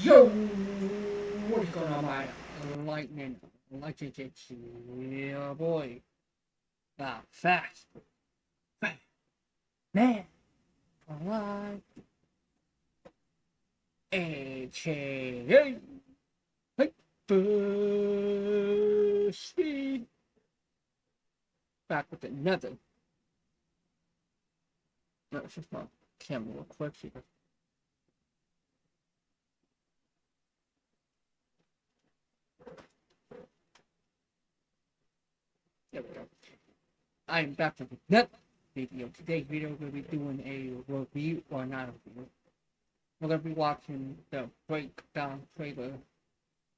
Yo, what is going on, my Lightning Legnds? Yeah, boy. Fast. Man. Alive. AKA. Hyper Speed. Back with another. No, it's just my camera real quick here. There we go. I'm back with another video. Today's video we're going to be doing a review, or not a review. We're going to be watching the breakdown trailer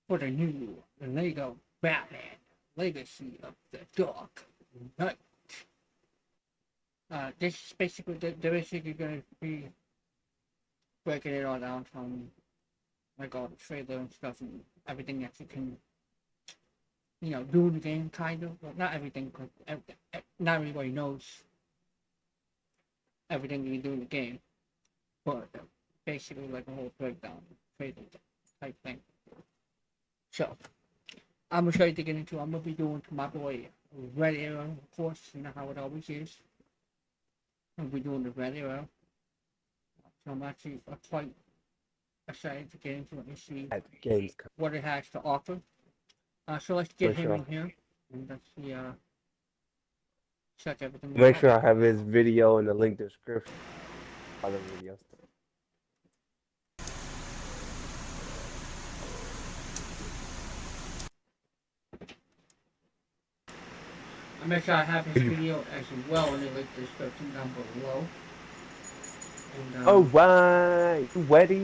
for the new Lego Batman Legacy of the Dark Knight. This is basically, they're basically going to be breaking it all down from like all the trailer and stuff and everything that you can, you know, do in the game, kind of. Well, not everything, because not everybody knows everything you do in the game. But basically, like a whole breakdown, trailer type thing. So, I'm going to show you to get into. I'm going to be doing to my boy Red Arrow, of course, you know how it always is. I'll be doing the Red Arrow. So I'm actually quite excited to get into it and see what it has to offer. So let's get him in here and let's see, check everything. Make sure I have his video in the link description. Other videos. I'll make sure I have his video as well in the link description down below. And, alright, you ready?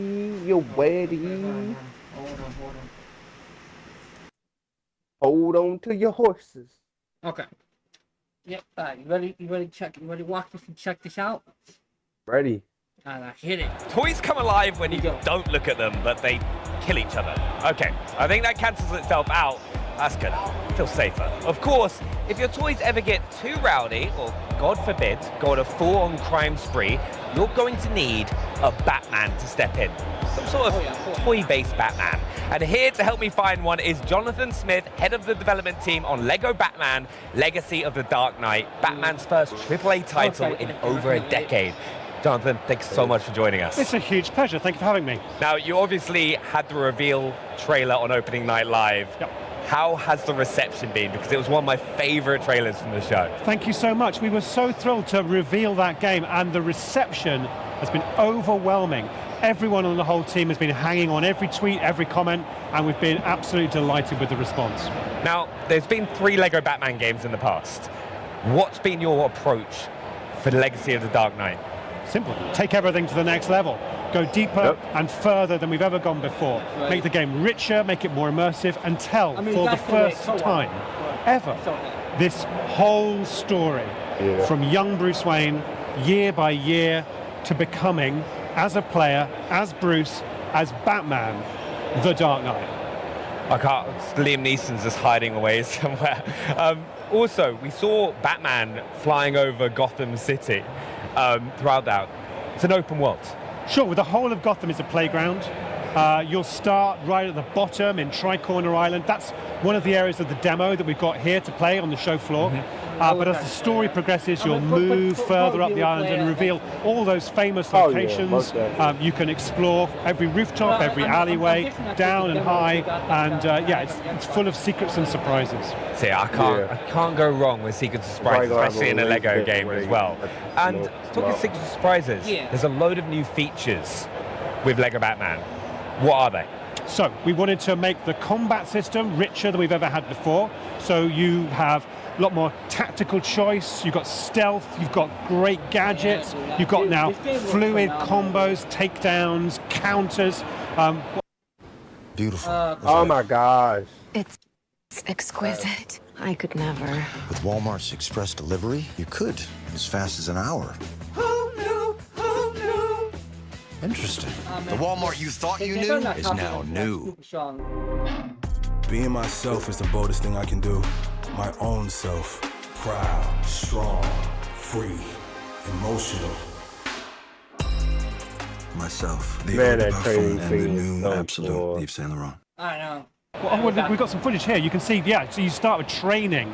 You ready? Hold on. Hold on to your horses. Okay. Yep. You ready? You ready? You ready? Watch this and check this out. Ready. Hit it. Toys come alive when you don't look at them, but they kill each other. Okay, I think that cancels itself out. That's good. Feel safer. Of course, if your toys ever get too rowdy, or God forbid, go on a full-on crime spree, you're going to need a Batman to step in. Some sort of toy-based Batman. And here to help me find one is Jonathan Smith, head of the development team on Lego Batman, Legacy of the Dark Knight, Batman's first AAA title in over a decade. Jonathan, thanks so much for joining us. It's a huge pleasure. Thank you for having me. Now, you obviously had the reveal trailer on opening night live. Yep. How has the reception been? Because it was one of my favorite trailers from the show. Thank you so much. We were so thrilled to reveal that game, and the reception has been overwhelming. Everyone on the whole team has been hanging on every tweet, every comment, and we've been absolutely delighted with the response. Now, there's been 3 Lego Batman games in the past. What's been your approach for the Legacy of the Dark Knight? Simple. Take everything to the next level. Go deeper and further than we've ever gone before. Right. Make the game richer, make it more immersive, and tell for the first time ever this whole story from young Bruce Wayne, year by year, to becoming, as a player, as Bruce, as Batman, the Dark Knight. I can't. Liam Neeson's just hiding away somewhere. Also, we saw Batman flying over Gotham City throughout that. It's an open world. Sure, well, the whole of Gotham is a playground. You'll start right at the bottom in Tri-Corner Island. That's one of the areas of the demo that we've got here to play on the show floor. But as the story progresses, you'll move further up the island and reveal all those famous locations. You can explore every rooftop, every alleyway, down and high, and yeah, it's full of secrets and surprises. See, I can't go wrong with secrets and surprises, especially in a Lego game as well. And talking secrets and surprises, there's a load of new features with Lego Batman. What are they? So we wanted to make the combat system richer than we've ever had before. So you have a lot more tactical choice, you've got stealth, you've got great gadgets, you've got now fluid combos, takedowns, counters. Beautiful. Oh my gosh. It's exquisite. I could never. With Walmart's express delivery, you could as fast as an hour. Interesting. The Walmart you thought you knew is now new. Being myself is the boldest thing I can do. My own self. Proud, strong, free, emotional. myself. The Man, Eau de that Parfum training and the scene is new so Absolute cool. Yves Saint Laurent. I know. Well, we've got some footage here. You can see, yeah, so you start with training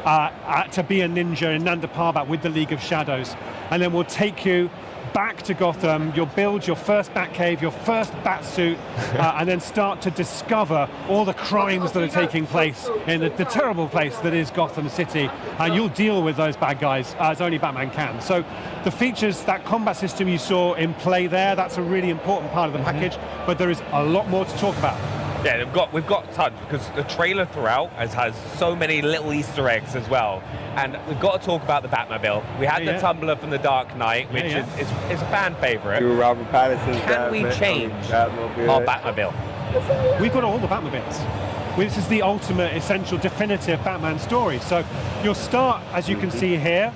to be a ninja in Nanda Parbat with the League of Shadows. And then we'll take you back to Gotham. You'll build your first Batcave, your first Batsuit, and then start to discover all the crimes that are taking place in the terrible place that is Gotham City. And you'll deal with those bad guys as only Batman can. So the features, that combat system you saw in play there, that's a really important part of the package, but there is a lot more to talk about. Yeah, we've got tons, because the trailer throughout has so many little Easter eggs as well. And we've got to talk about the Batmobile. We had the Tumbler from The Dark Knight, which is a fan favorite. Robert Pattinson's Can we change our Batmobile? We've got all the Batmobiles. This is the ultimate, essential, definitive Batman story. So you'll start, as you can see here,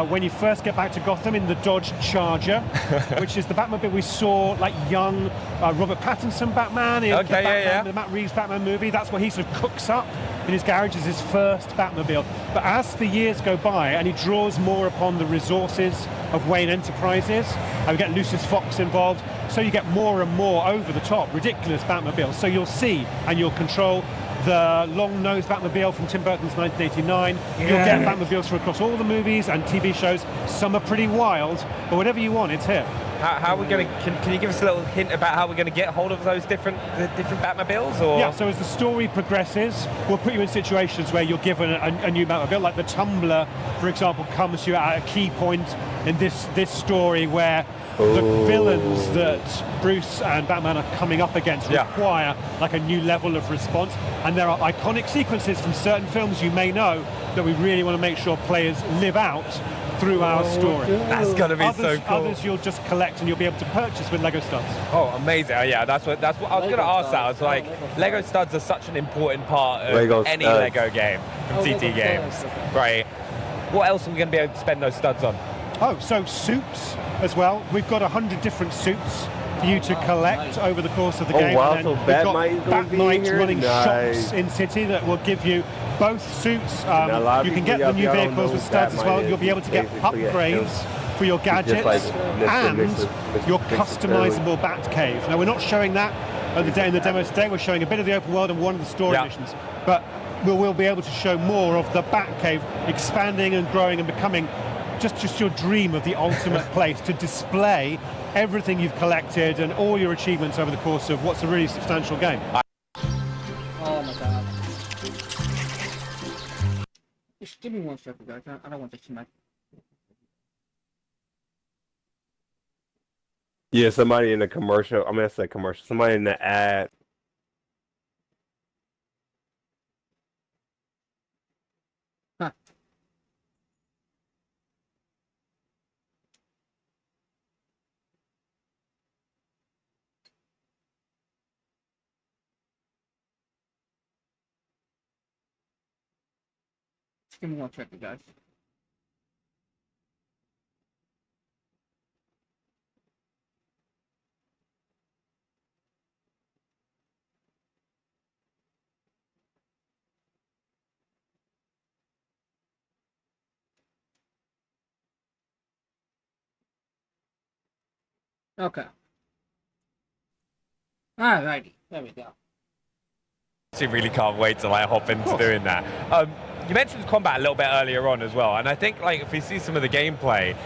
when you first get back to Gotham in the Dodge Charger, which is the Batmobile we saw, like young Robert Pattinson Batman in the Matt Reeves Batman movie. That's what he sort of cooks up in his garage as his first Batmobile. But as the years go by and he draws more upon the resources of Wayne Enterprises, and we get Lucius Fox involved, so you get more and more over-the-top, ridiculous Batmobiles. So you'll see and you'll control the long-nosed Batmobile from Tim Burton's 1989. You'll get Batmobiles from across all the movies and TV shows. Some are pretty wild, but whatever you want, it's here. How are we going to? Can you give us a little hint about how we're going to get hold of those different Batmobiles? Or yeah, so as the story progresses, we'll put you in situations where you're given a new Batmobile. Like the Tumbler, for example, comes to you at a key point in this story where the villains that Bruce and Batman are coming up against require like a new level of response. And there are iconic sequences from certain films you may know that we really want to make sure players live out through our story. That's going to be so cool. Others you'll just collect and you'll be able to purchase with Lego studs. Oh, amazing. Oh, yeah, that's what I was going to ask that. I was like, Lego studs are such an important part of any Lego game from TT Games. Right. What else are we going to be able to spend those studs on? Oh, so suits as well. We've got 100 different suits for you to collect over the course of the game. Wow, and so then we've got Batmite running shops in City that will give you both suits. You can get the new vehicles with studs as well. You'll be able to get upgrades for your gadgets and your customizable Batcave. Now, we're not showing that in the demo today. We're showing a bit of the open world and one of the story missions. But we'll be able to show more of the Batcave expanding and growing and becoming just your dream of the ultimate place to display everything you've collected and all your achievements over the course of what's a really substantial game. Oh my god. Just give me 1 second, guys. I don't want to see my... Yeah, somebody in the commercial, I mean, I said commercial, somebody in the ad. Huh. Just give me 1 second, guys. Okay. Alrighty, there we go. I really can't wait to hop into doing that. You mentioned combat a little bit earlier on as well, and I think if we see some of the gameplay,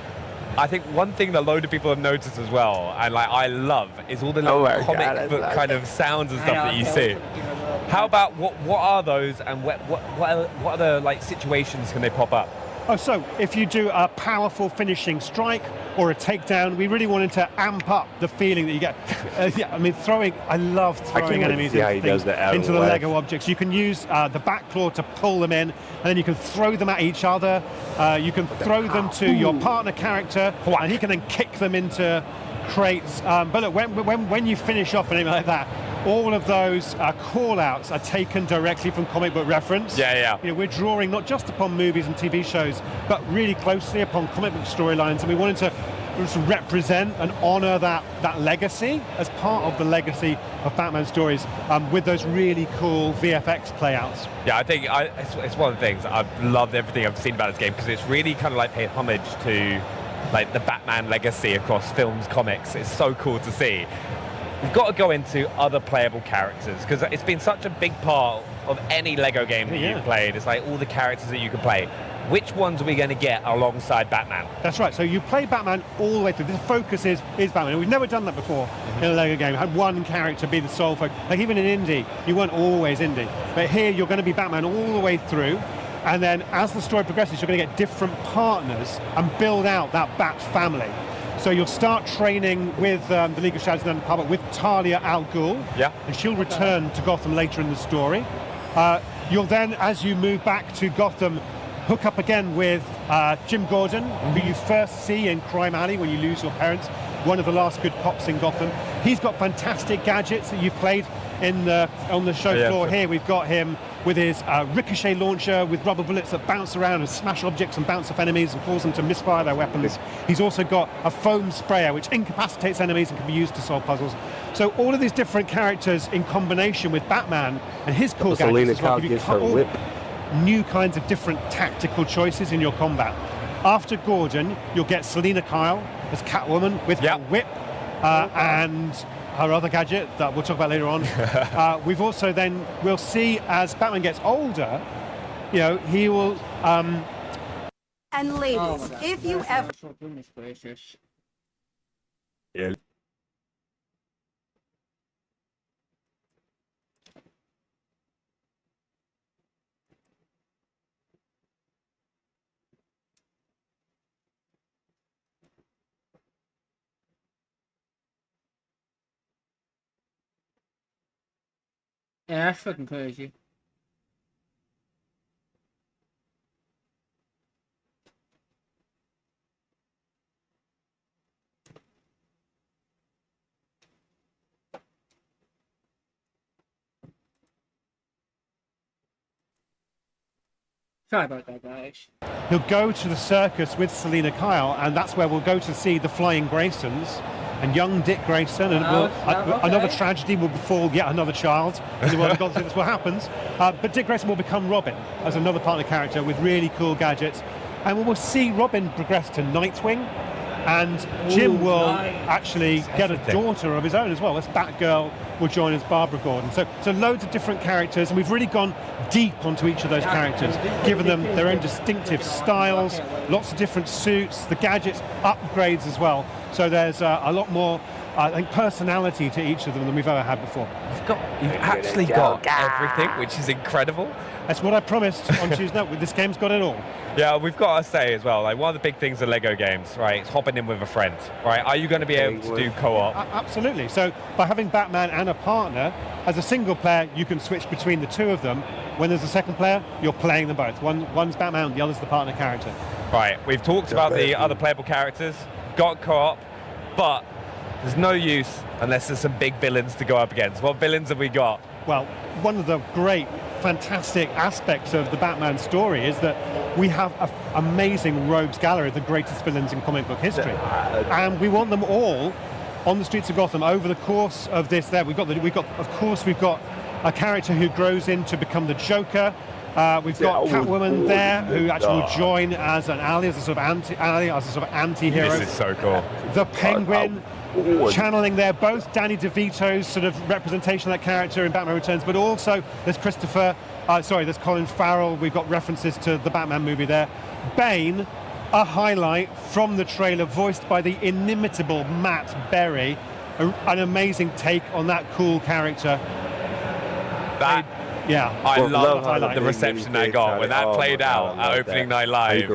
I think one thing that a load of people have noticed as well, and I love, is all the little comic book kind of sounds and stuff that you see. How about what are those, and what other situations can they pop up? Oh, so if you do a powerful finishing strike or a takedown, we really wanted to amp up the feeling that you get. I mean, I love throwing enemies into the Lego objects. You can use the back claw to pull them in, and then you can throw them at each other. You can throw them to your partner character, and he can then kick them into crates. But look, when you finish off an enemy like that, all of those call-outs are taken directly from comic book reference. Yeah. You know, we're drawing not just upon movies and TV shows, but really closely upon comic book storylines, and we wanted to represent and honor that legacy as part of the legacy of Batman stories with those really cool VFX playouts. Yeah, I think it's one of the things I've loved everything I've seen about this game, because it's really kind of paid homage to like the Batman legacy across films, comics. It's so cool to see. We've got to go into other playable characters because it's been such a big part of any Lego game that you've played. It's like all the characters that you can play. Which ones are we going to get alongside Batman? That's right. So you play Batman all the way through. The focus is Batman. We've never done that before in a Lego game. Had one character be the sole focus. Like even in Indy, you weren't always Indy. But here you're going to be Batman all the way through. And then as the story progresses, you're going to get different partners and build out that Bat family. So you'll start training with the League of Shadows and the Public with Talia al Ghul. Yeah. And she'll return to Gotham later in the story. You'll then, as you move back to Gotham, hook up again with Jim Gordon, who you first see in Crime Alley when you lose your parents, one of the last good cops in Gotham. He's got fantastic gadgets that you've played on the show floor here. We've got him with his ricochet launcher with rubber bullets that bounce around and smash objects and bounce off enemies and cause them to misfire their weapons. He's also got a foam sprayer which incapacitates enemies and can be used to solve puzzles. So all of these different characters in combination with Batman and his cool gadgets as well, give you new kinds of different tactical choices in your combat. After Gordon, you'll get Selina Kyle as Catwoman with her whip and her other gadget that we'll talk about later on. We've also then, we'll see as Batman gets older, you know, he will... And ladies, if you ever... Yeah. Yeah, that's fucking crazy. Sorry about that, guys. He'll go to the circus with Selina Kyle, and that's where we'll go to see the Flying Graysons and young Dick Grayson, and another tragedy will befall yet another child in the world of Gotham. That's what happens. But Dick Grayson will become Robin as another partner character with really cool gadgets, and we will see Robin progress to Nightwing, and Jim will actually get a daughter of his own as well. This Batgirl will join as Barbara Gordon. So loads of different characters, and we've really gone deep onto each of those characters, given them their own distinctive styles, lots of different suits, the gadgets, upgrades as well. So there's a lot more, I think, personality to each of them than we've ever had before. You've actually got everything, which is incredible. That's what I promised on Tuesday night. This game's got it all. Yeah, we've got to say as well, like one of the big things of Lego games, right, is hopping in with a friend, right? Are you going to be able to do co-op? Absolutely. So by having Batman and a partner, as a single player, you can switch between the two of them. When there's a second player, you're playing them both. One's Batman, the other's the partner character. Right, we've talked about the other playable characters, got co-op, but there's no use unless there's some big villains to go up against. What villains have we got? Well, one of the great, fantastic aspects of the Batman story is that we have an amazing rogues gallery of the greatest villains in comic book history. And we want them all on the streets of Gotham over the course of this. We've got a character who grows in to become the Joker. We've got Catwoman there, who actually will join as an ally, as a sort of anti-hero. This is so cool. The Penguin, channeling there both Danny DeVito's sort of representation of that character in Batman Returns, but also there's there's Colin Farrell. We've got references to the Batman movie there. Bane, a highlight from the trailer, voiced by the inimitable Matt Berry. An amazing take on that cool character. I love the reception I got when that played out at opening night live.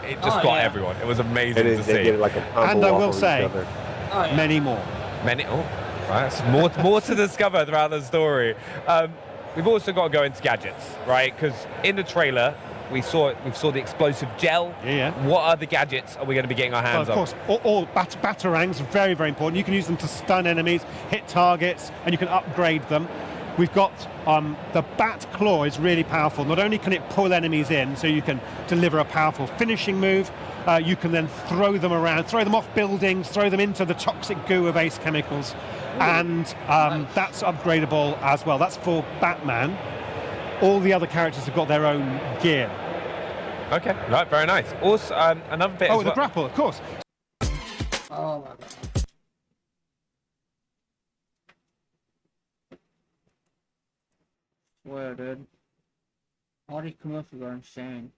It just got everyone. It was amazing to see. And I will say, many more. Right, more to discover throughout the story. We've also got to go into gadgets, right? Because in the trailer, we saw the explosive gel. Yeah. What other gadgets are we going to be getting our hands on? Of course, all batarangs are very, very important. You can use them to stun enemies, hit targets, and you can upgrade them. We've got the Bat Claw is really powerful. Not only can it pull enemies in, so you can deliver a powerful finishing move, you can then throw them around, throw them off buildings, throw them into the toxic goo of Ace Chemicals, and that's upgradable as well. That's for Batman. All the other characters have got their own gear. Okay, right, very nice. Also, another bit. Oh, as the well. grapple, of course. Oh my god. Swear, dude. All these commercials are insane.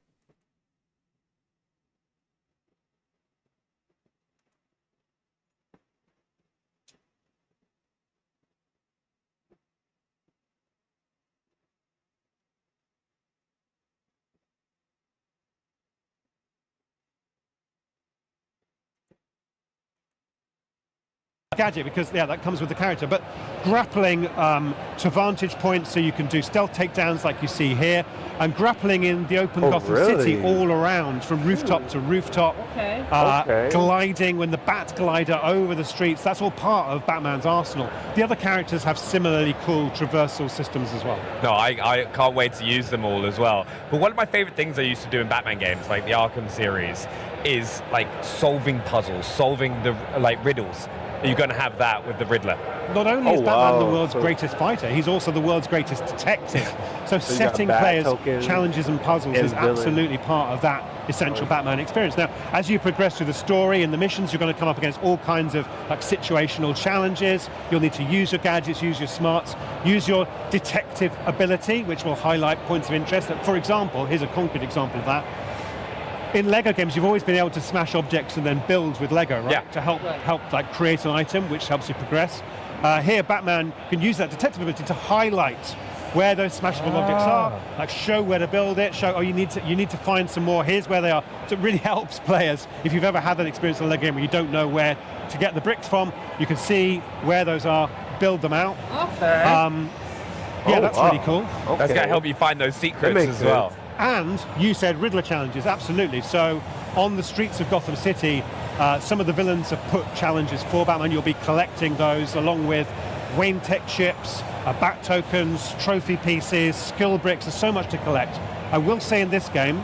Gadget, because that comes with the character, but grappling to vantage points so you can do stealth takedowns like you see here, and grappling in the open Gotham City all around from rooftop to rooftop. Okay. Gliding when the bat glider over the streets, that's all part of Batman's arsenal. The other characters have similarly cool traversal systems as well. No, I can't wait to use them all as well. But one of my favorite things I used to do in Batman games, like the Arkham series, is like solving puzzles, solving the riddles. You're going to have that with the Riddler. Not only is Batman the world's greatest fighter, he's also the world's greatest detective. So setting players challenges and puzzles is absolutely part of that essential Batman experience. Now, as you progress through the story and the missions, you're going to come up against all kinds of like situational challenges. You'll need to use your gadgets, use your smarts, use your detective ability, which will highlight points of interest. For example, here's a concrete example of that. In Lego games, you've always been able to smash objects and then build with Lego, right? Yeah. To help like create an item, which helps you progress. Here, Batman can use that detective ability to highlight where those smashable objects are, like show where to build it, show you need to find some more. Here's where they are. So it really helps players if you've ever had that experience in a Lego game where you don't know where to get the bricks from. You can see where those are, build them out. Okay. Yeah, that's really cool. Okay. That's going to help you find those secrets as well. And you said Riddler challenges, absolutely. So on the streets of Gotham City, some of the villains have put challenges for Batman. You'll be collecting those along with Wayne Tech chips, bat tokens, trophy pieces, skill bricks. There's so much to collect. I will say in this game,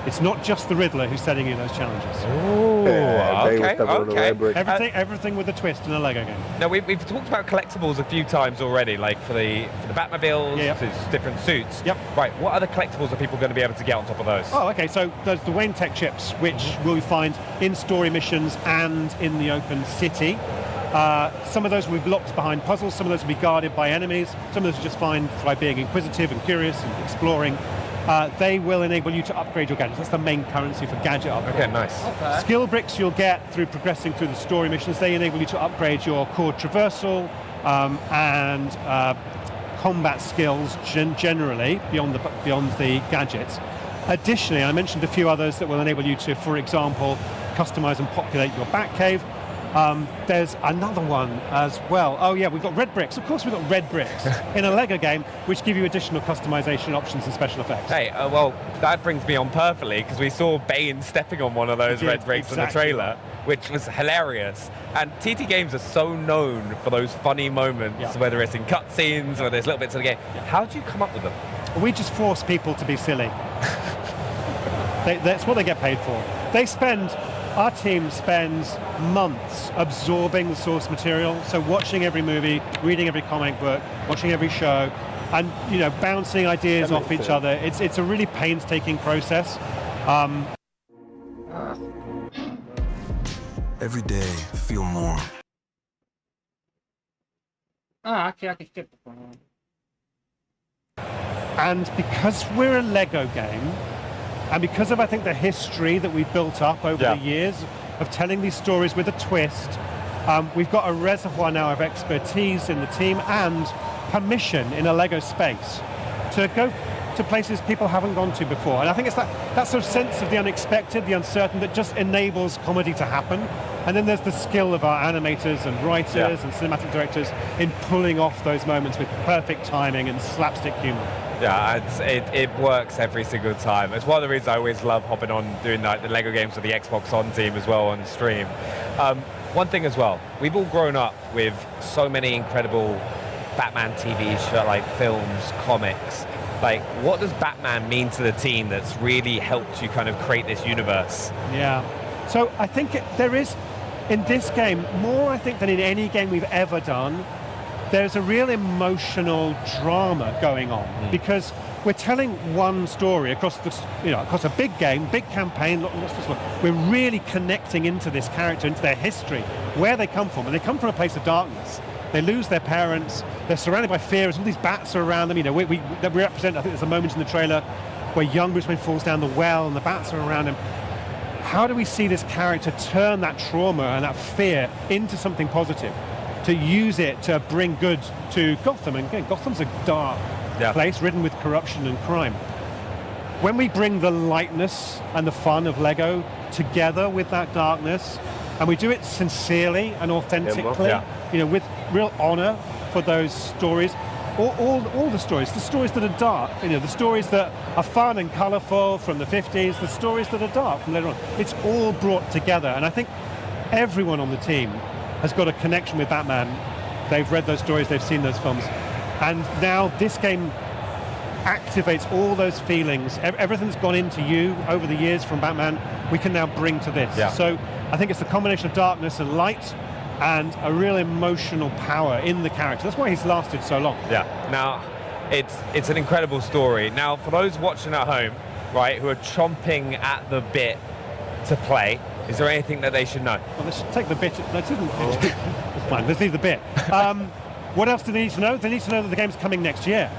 it's not just the Riddler who's setting you those challenges. Oh, okay. Everything with a twist in a Lego game. Now, we've talked about collectibles a few times already, like for the Batmobiles, to different suits. Yep. Right, what other collectibles are people going to be able to get on top of those? Oh, okay, so there's the Wayne Tech chips, which we'll find in story missions and in the open city. Some of those will be blocked behind puzzles, some of those will be guarded by enemies, some of those you just find by being inquisitive and curious and exploring. They will enable you to upgrade your gadgets. That's the main currency for gadget upgrade. Okay, nice. Okay. Skill bricks you'll get through progressing through the story missions. They enable you to upgrade your core traversal and combat skills generally beyond the gadgets. Additionally, I mentioned a few others that will enable you to, for example, customize and populate your Batcave. There's another one as well. Oh yeah, we've got red bricks. Of course we've got red bricks in a Lego game, which give you additional customization options and special effects. Hey, well, that brings me on perfectly, because we saw Bane stepping on one of those red bricks in the trailer, which was hilarious. And TT Games are so known for those funny moments, whether it's in cutscenes or there's little bits of the game. How do you come up with them? We just force people to be silly. That's what they get paid for. Our team spends months absorbing the source material, so watching every movie, reading every comic book, watching every show, and bouncing ideas off each other. It's a really painstaking process. Every day, feel more. Okay, I can skip the one. And because we're a Lego game, and because of, I think, the history that we've built up over the years of telling these stories with a twist, we've got a reservoir now of expertise in the team and permission in a Lego space to go to places people haven't gone to before. And I think it's that sort of sense of the unexpected, the uncertain, that just enables comedy to happen. And then there's the skill of our animators and writers and cinematic directors in pulling off those moments with perfect timing and slapstick humor. Yeah, it works every single time. It's one of the reasons I always love hopping on doing the Lego games with the Xbox On team as well on stream. One thing as well, we've all grown up with so many incredible Batman TV shows, like films, comics. Like, what does Batman mean to the team that's really helped you kind of create this universe? Yeah. So I think there is, in this game, more I think than in any game we've ever done, there's a real emotional drama going on because we're telling one story across across a big game, big campaign. We're really connecting into this character, into their history, where they come from, and they come from a place of darkness. They lose their parents. They're surrounded by fear. All these bats are around them. We represent. I think there's a moment in the trailer where young Bruce Wayne falls down the well, and the bats are around him. How do we see this character turn that trauma and that fear into something positive, to use it to bring good to Gotham? And again, Gotham's a dark place, ridden with corruption and crime. When we bring the lightness and the fun of Lego together with that darkness, and we do it sincerely and authentically, with real honor for those stories, all the stories that are dark, the stories that are fun and colorful from the 50s, the stories that are dark from later on, it's all brought together. And I think everyone on the team has got a connection with Batman. They've read those stories, they've seen those films, and now this game activates all those feelings. Everything that's gone into you over the years from Batman, we can now bring to this. So I think it's the combination of darkness and light and a real emotional power in the character. That's why he's lasted so long. Yeah. Now, it's an incredible story. Now, for those watching at home, right, who are chomping at the bit to play, is there anything that they should know? Well, they should take the bit. It's fine. Let's leave the bit. What else do they need to know? They need to know that the game's coming next year.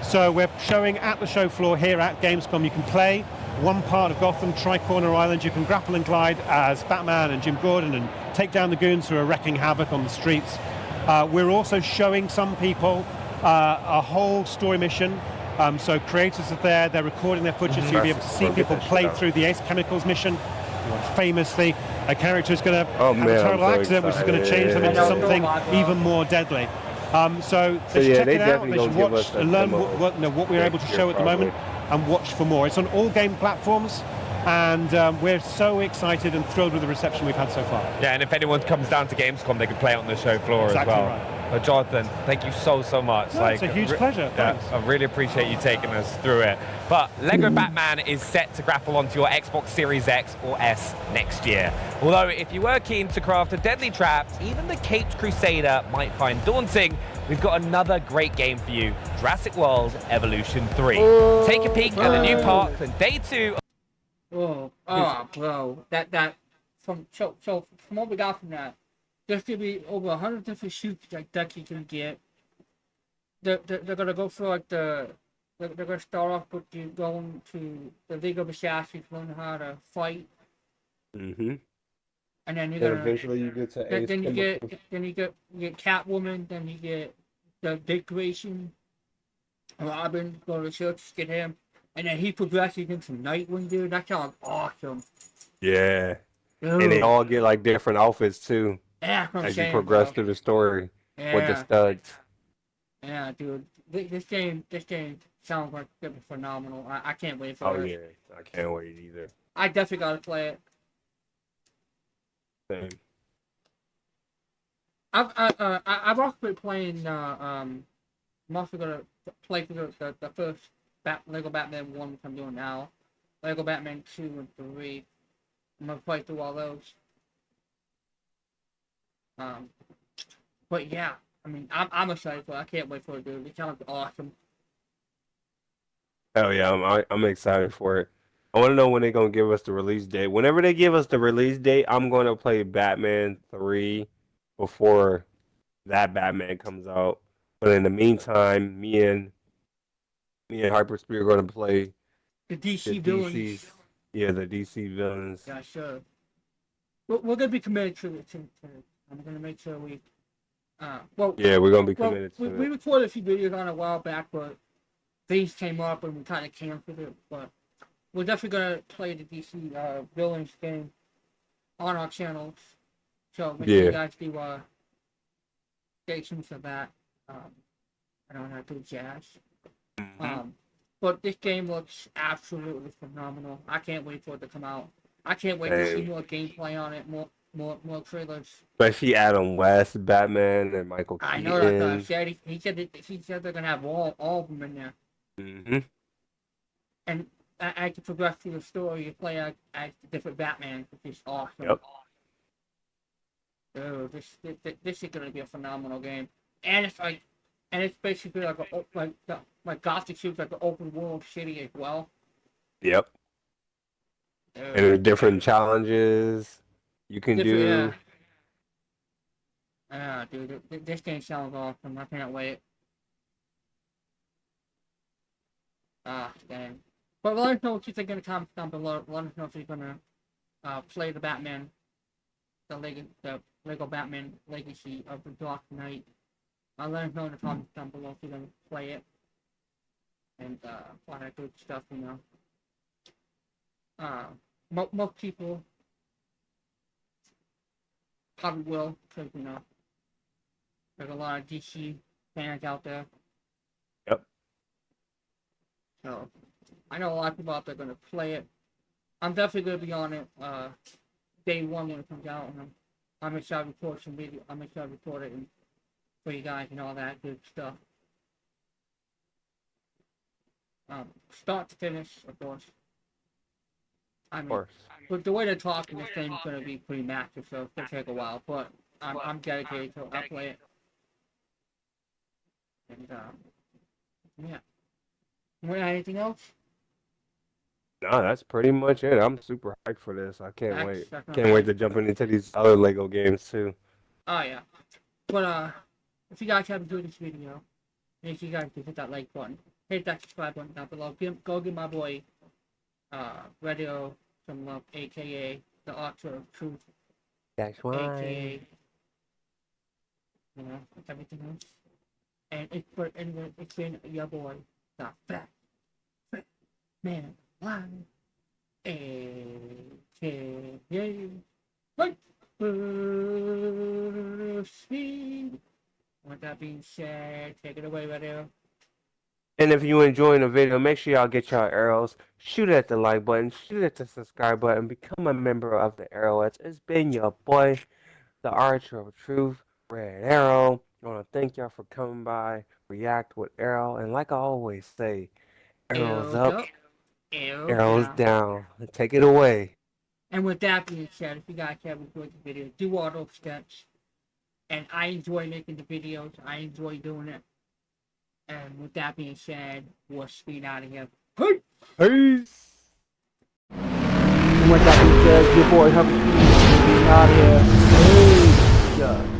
So we're showing at the show floor here at Gamescom. You can play one part of Gotham, Tri-Corner Island. You can grapple and glide as Batman and Jim Gordon and take down the goons who are wrecking havoc on the streets. We're also showing some people a whole story mission. So creators are there, they're recording their footage, so you'll be able to see people play through the Ace Chemicals mission. Famously, a character is going to have a terrible accident, which is going to change them into something even more deadly. So they should check it out, they should watch and learn what we're able to show at the moment, and watch for more. It's on all game platforms, and we're so excited and thrilled with the reception we've had so far. Yeah, and if anyone comes down to Gamescom, they can play it on the show floor as well. Right. But Jonathan, thank you so much. No, it's a huge pleasure. Thanks. I really appreciate you taking us through it. But Lego Batman is set to grapple onto your Xbox Series X or S next year. Although if you were keen to craft a deadly trap, even the Caped Crusader might find daunting, we've got another great game for you, Jurassic World Evolution 3. Take a peek at the new parks and day 2. Bro, from what we got from that, there's gonna be over 100 different shoots that you can get. They're gonna go for like they're gonna start off with you going to the League of Assassins, learn how to fight. And And then you're gonna eventually you get to Ace Chemicals. you get Catwoman, then you get the Dick Grayson, Robin, go to church, get him, and then he progresses into Nightwing, dude. That sounds awesome. Yeah. Dude. And they all get like different outfits too. Yeah, as you progress through the story with the studs. Yeah, dude. This game sounds like it's gonna be phenomenal. I can't wait for it. Oh yeah, I can't wait either. I definitely gotta play it. Same. I've also been playing. I'm also gonna play through the first Lego Batman 1, which I'm doing now. Lego Batman 2 and 3. I'm gonna play through all those. But yeah, I mean, I'm excited for it. I can't wait for it, dude. It sounds awesome. Hell yeah, I'm excited for it. I want to know when they're gonna give us the release date. Whenever they give us the release date, I'm gonna play Batman 3 before that Batman comes out. But in the meantime, me and Hyperspeed are gonna play the DC villains. DC's, yeah, the DC villains. Yeah, sure. We're gonna be committed to it. I'm gonna make sure we. Yeah, we're gonna be committed to it. We recorded a few videos on it a while back, but things came up and we kind of canceled it. But we're definitely gonna play the DC villains game on our channels. So make sure you guys do stay tuned for that. I don't know how to do jazz. But this game looks absolutely phenomenal. I can't wait for it to come out. I can't wait to see more gameplay on it, more trailers. Especially Adam West, Batman, and Michael Keaton. I know that. He said they're gonna have all of them in there. And as you progress through the story, you play as different Batman, which is awesome. Yep. Oh, this is gonna be a phenomenal game. And it's like And it's basically like like Gothic City's like an open world city as well. Yep. And there's different challenges you can do. Dude, this game sounds awesome. I can't wait. Dang. But let us know what you think in the comments down below. Let us know if you're gonna play the Batman, the Lego Batman Legacy of the Dark Knight. Let us know in the comments down below if you're gonna play it. And all that good stuff, you know. Most people probably will, because, you know, there's a lot of DC fans out there. Yep. So, I know a lot of people out there are going to play it. I'm definitely going to be on it day one when it comes out. And I'm going to try to record some video. I'm going to try to record it for you guys and all that good stuff. Start to finish, of course. I mean, but the way they're talking, this game's going to be pretty massive, so it's going to take a while. But I'm dedicated to it. I'll play it. And, yeah. You want anything else? No, that's pretty much it. I'm super hyped for this. I can't wait. That's Can't wait to jump into these other Lego games too. Oh yeah. But if you guys have enjoyed this video, make sure you guys hit that like button, hit that subscribe button down below. Go give my boy Radio some love, aka the Archer of Truth. That's why. AKA, you know, everything else. And it's been your boy, the Fat Man Live, AKA Speed. With that being said, take it away, Radio. And if you enjoying the video, make sure y'all get y'all arrows. Shoot at the like button. Shoot at the subscribe button. Become a member of the Arrowheads. It's been your boy, the Archer of Truth, Red Arrow. I want to thank y'all for coming by, react with Arrow. And like I always say, arrows up, arrows down. Take it away. And with that being said, if you guys have enjoyed the video, do all those steps. And I enjoy making the videos. I enjoy doing it. And with that being said, we'll speed out of here. Peace! Peace! And with that being said, your boy Humpy Speed out of here. Peace!